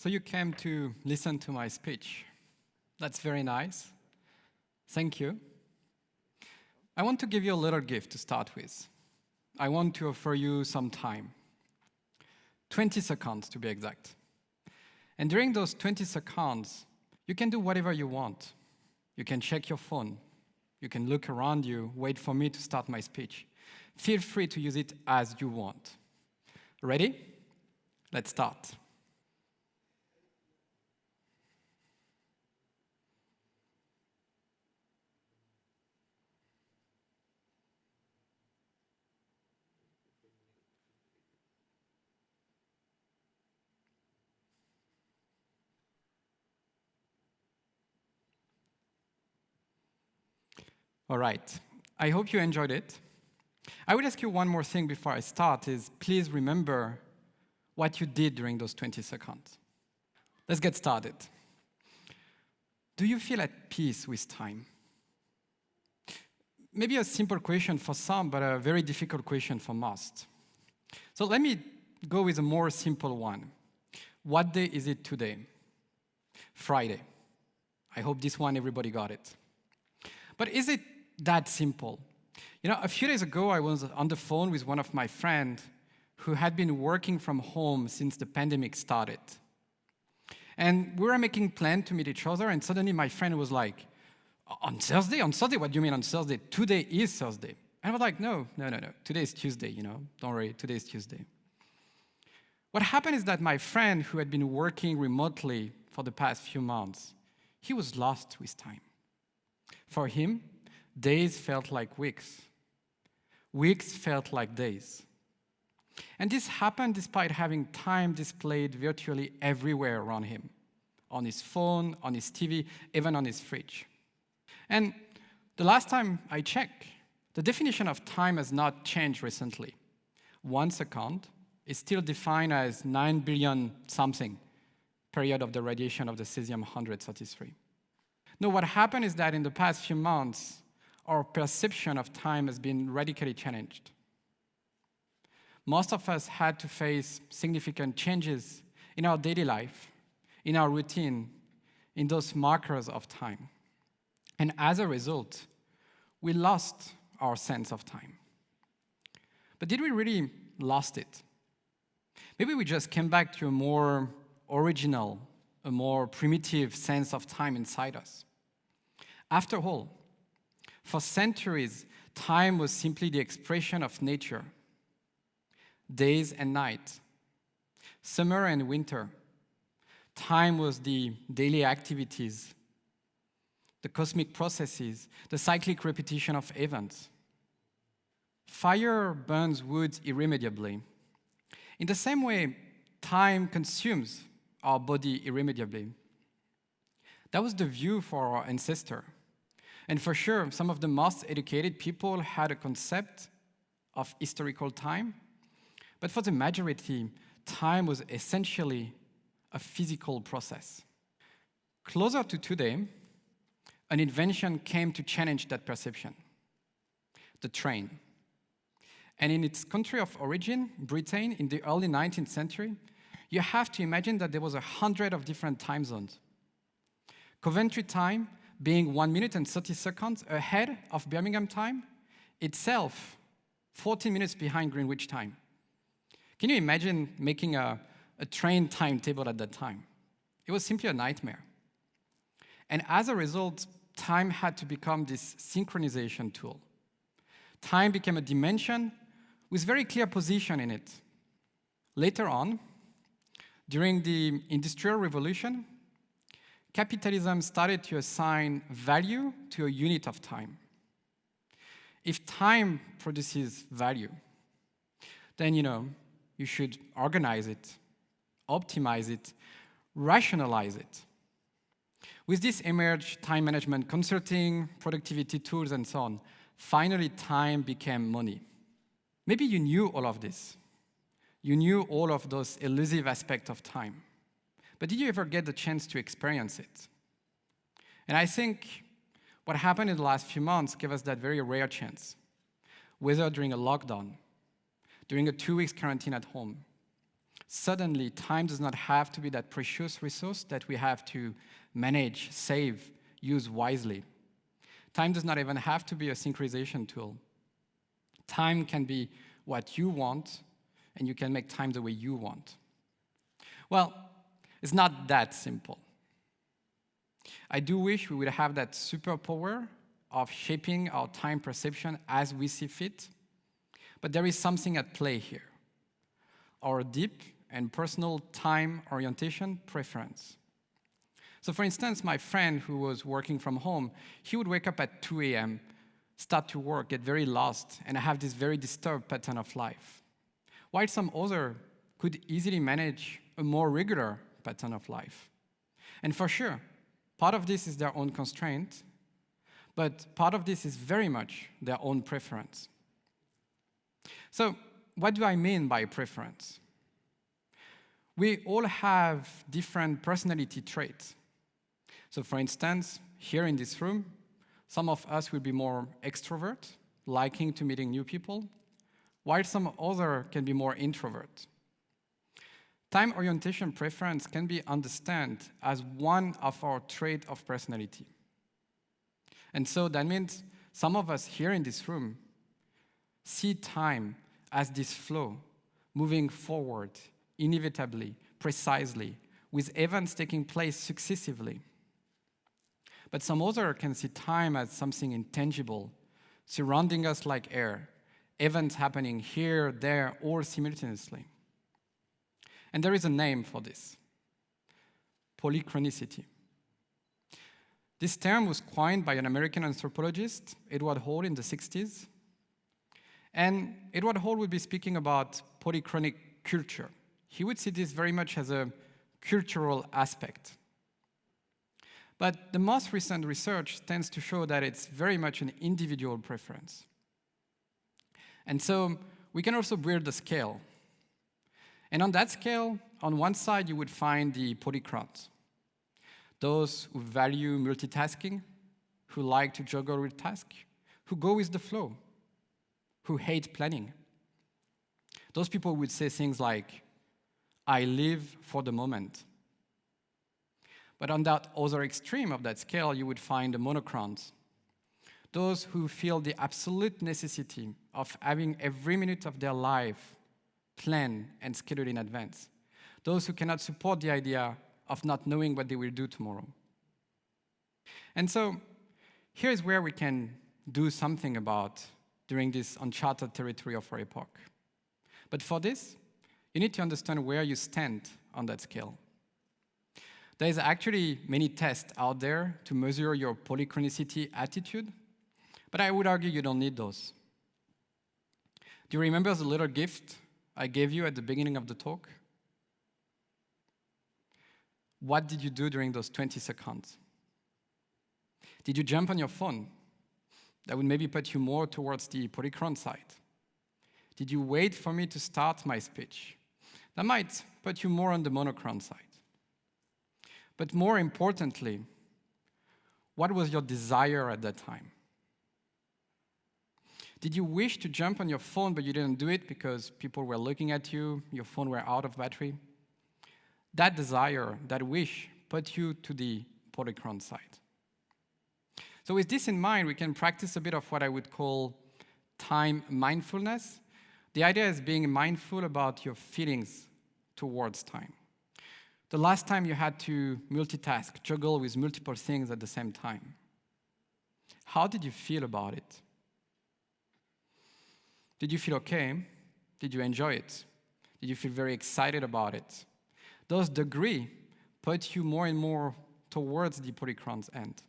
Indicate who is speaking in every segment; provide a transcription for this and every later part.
Speaker 1: So you came to listen to my speech. That's very nice. Thank you. I want to give you a little gift to start with. I want to offer you some time. 20 seconds to be exact. And during those 20 seconds, you can do whatever you want. You can check your phone. You can look around you, wait for me to start my speech. Feel free to use it as you want. Ready? Let's start. All right, I hope you enjoyed it. I will ask you one more thing before I start is please remember what you did during those 20 seconds. Let's get started. Do you feel at peace with time? Maybe a simple question for some, but a very difficult question for most. So let me go with a more simple one. What day is it today? Friday. I hope this one everybody got it. But is it that simple? You know, a few days ago, I was on the phone with one of my friends who had been working from home since the pandemic started. And we were making plans to meet each other, and suddenly my friend was like, on Thursday? On Thursday? What do you mean on Thursday? Today is Thursday. And I was like, no. Today is Tuesday, Don't worry, today is Tuesday. What happened is that my friend who had been working remotely for the past few months, he was lost with time. For him, days felt like weeks. Weeks felt like days. And this happened despite having time displayed virtually everywhere around him, on his phone, on his TV, even on his fridge. And the last time I checked, the definition of time has not changed recently. 1 second is still defined as 9 billion something period of the radiation of the cesium-133. No, what happened is that in the past few months, our perception of time has been radically changed. Most of us had to face significant changes in our daily life, in our routine, in those markers of time. And as a result, we lost our sense of time. But did we really lost it? Maybe we just came back to a more original, a more primitive sense of time inside us. After all, for centuries, time was simply the expression of nature. Days and night, summer and winter. Time was the daily activities, the cosmic processes, the cyclic repetition of events. Fire burns wood irremediably. In the same way, time consumes our body irremediably. That was the view for our ancestors. And for sure, some of the most educated people had a concept of historical time. But for the majority, time was essentially a physical process. Closer to today, an invention came to challenge that perception: the train. And in its country of origin, Britain, in the early 19th century, you have to imagine that there was 100 of different time zones. Coventry time being 1 minute and 30 seconds ahead of Birmingham time, itself 14 minutes behind Greenwich time. Can you imagine making a train timetable at that time? It was simply a nightmare. And as a result, time had to become this synchronization tool. Time became a dimension with very clear position in it. Later on, during the Industrial Revolution, capitalism started to assign value to a unit of time. If time produces value, then you should organize it, optimize it, rationalize it. With this emerged time management consulting, productivity tools, and so on. Finally, time became money. Maybe you knew all of this. You knew all of those elusive aspects of time. But did you ever get the chance to experience it? And I think what happened in the last few months gave us that very rare chance, whether during a lockdown, during a 2-week quarantine at home, Suddenly, time does not have to be that precious resource that we have to manage, save, use wisely. Time does not even have to be a synchronization tool. Time can be what you want, and you can make time the way you want. Well, it's not that simple. I do wish we would have that superpower of shaping our time perception as we see fit, but there is something at play here. Our deep and personal time orientation preference. So for instance, my friend who was working from home, he would wake up at 2 a.m., start to work, get very lost, and have this very disturbed pattern of life. While some other could easily manage a more regular pattern of life. And for sure, part of this is their own constraint, but part of this is very much their own preference. So what do I mean by preference? We all have different personality traits. So for instance, here in this room, some of us will be more extrovert, liking to meeting new people, while some other can be more introvert. Time orientation preference can be understood as one of our traits of personality. And so that means some of us here in this room see time as this flow, moving forward, inevitably, precisely, with events taking place successively. But some other can see time as something intangible, surrounding us like air, events happening here, there, or simultaneously. And there is a name for this: polychronicity. This term was coined by an American anthropologist, Edward Hall, in the 60s. And Edward Hall would be speaking about polychronic culture. He would see this very much as a cultural aspect. But the most recent research tends to show that it's very much an individual preference. And so we can also build a scale. And on that scale, on one side, you would find the polychrones, those who value multitasking, who like to juggle with tasks, who go with the flow, who hate planning. Those people would say things like, I live for the moment. But on that other extreme of that scale, you would find the monochrones, those who feel the absolute necessity of having every minute of their life planned and scheduled in advance, those who cannot support the idea of not knowing what they will do tomorrow. And so here's where we can do something about during this uncharted territory of our epoch. But for this, you need to understand where you stand on that scale. There is actually many tests out there to measure your polychronicity attitude, but I would argue you don't need those. Do you remember the little gift I gave you at the beginning of the talk? What did you do during those 20 seconds? Did you jump on your phone? That would maybe put you more towards the polychron side. Did you wait for me to start my speech? That might put you more on the monochron side. But more importantly, what was your desire at that time? Did you wish to jump on your phone, but you didn't do it because people were looking at you, your phone were out of battery? That desire, that wish, put you to the polychron side. So with this in mind, we can practice a bit of what I would call time mindfulness. The idea is being mindful about your feelings towards time. The last time you had to multitask, juggle with multiple things at the same time. How did you feel about it? Did you feel okay? Did you enjoy it? Did you feel very excited about it? Those degrees put you more and more towards the polychron's end.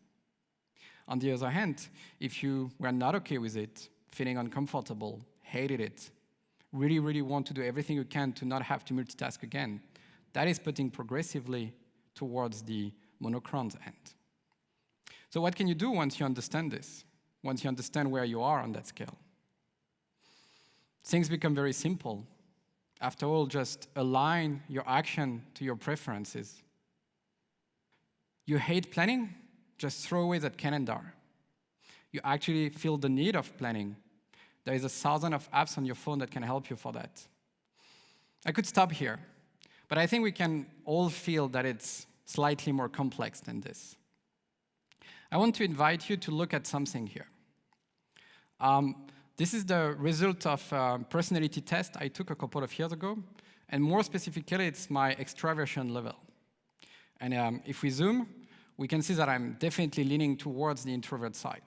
Speaker 1: On the other hand, if you were not okay with it, feeling uncomfortable, hated it, really, really want to do everything you can to not have to multitask again, that is putting progressively towards the monochron's end. So what can you do once you understand this? Once you understand where you are on that scale? Things become very simple. After all, just align your action to your preferences. You hate planning? Just throw away that calendar. You actually feel the need of planning. There is 1,000 of apps on your phone that can help you for that. I could stop here, But I think we can all feel that it's slightly more complex than this. I want to invite you to look at something here. This is the result of a personality test I took a couple of years ago, and more specifically, it's my extraversion level. And if we zoom, we can see that I'm definitely leaning towards the introvert side.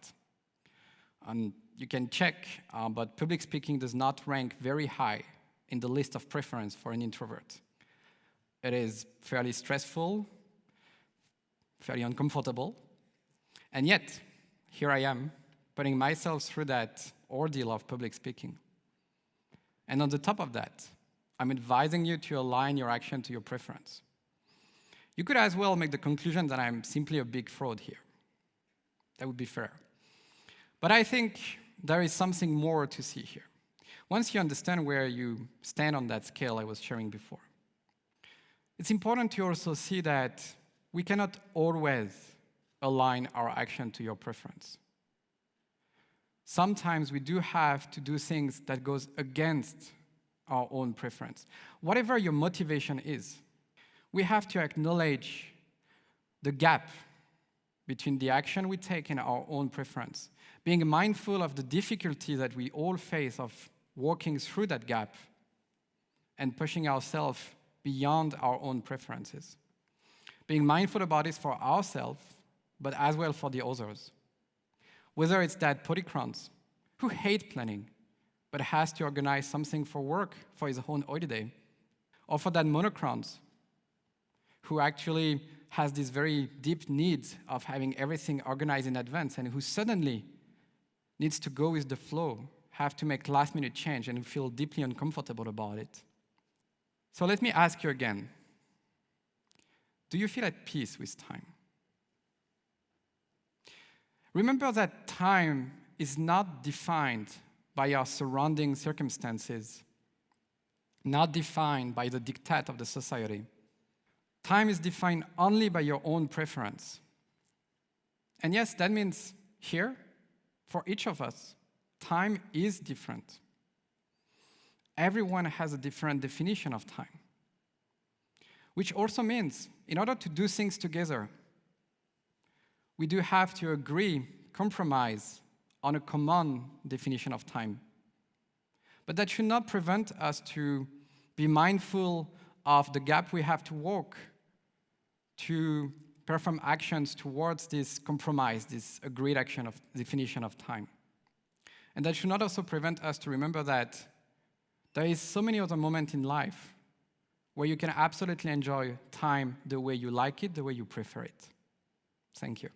Speaker 1: And you can check, but public speaking does not rank very high in the list of preference for an introvert. It is fairly stressful, fairly uncomfortable, and yet, here I am, putting myself through that ordeal of public speaking. And on the top of that, I'm advising you to align your action to your preference. You could as well make the conclusion that I'm simply a big fraud here. That would be fair. But I think there is something more to see here. Once you understand where you stand on that scale I was sharing before, it's important to also see that we cannot always align our action to your preference. Sometimes we do have to do things that goes against our own preference. Whatever your motivation is, we have to acknowledge the gap between the action we take and our own preference, being mindful of the difficulty that we all face of walking through that gap and pushing ourselves beyond our own preferences. Being mindful about this for ourselves, but as well for the others. Whether it's that polychrons who hate planning, but has to organize something for work for his own holiday, or for that monochrons who actually has this very deep need of having everything organized in advance and who suddenly needs to go with the flow, have to make last-minute change and feel deeply uncomfortable about it. So let me ask you again, do you feel at peace with time? Remember that time is not defined by our surrounding circumstances, not defined by the diktat of the society. Time is defined only by your own preference. And yes, that means here, for each of us, time is different. Everyone has a different definition of time, which also means in order to do things together, we do have to agree, compromise on a common definition of time. But that should not prevent us to be mindful of the gap we have to walk to perform actions towards this compromise, this agreed action of definition of time. And that should not also prevent us to remember that there is so many other moments in life where you can absolutely enjoy time the way you like it, the way you prefer it. Thank you.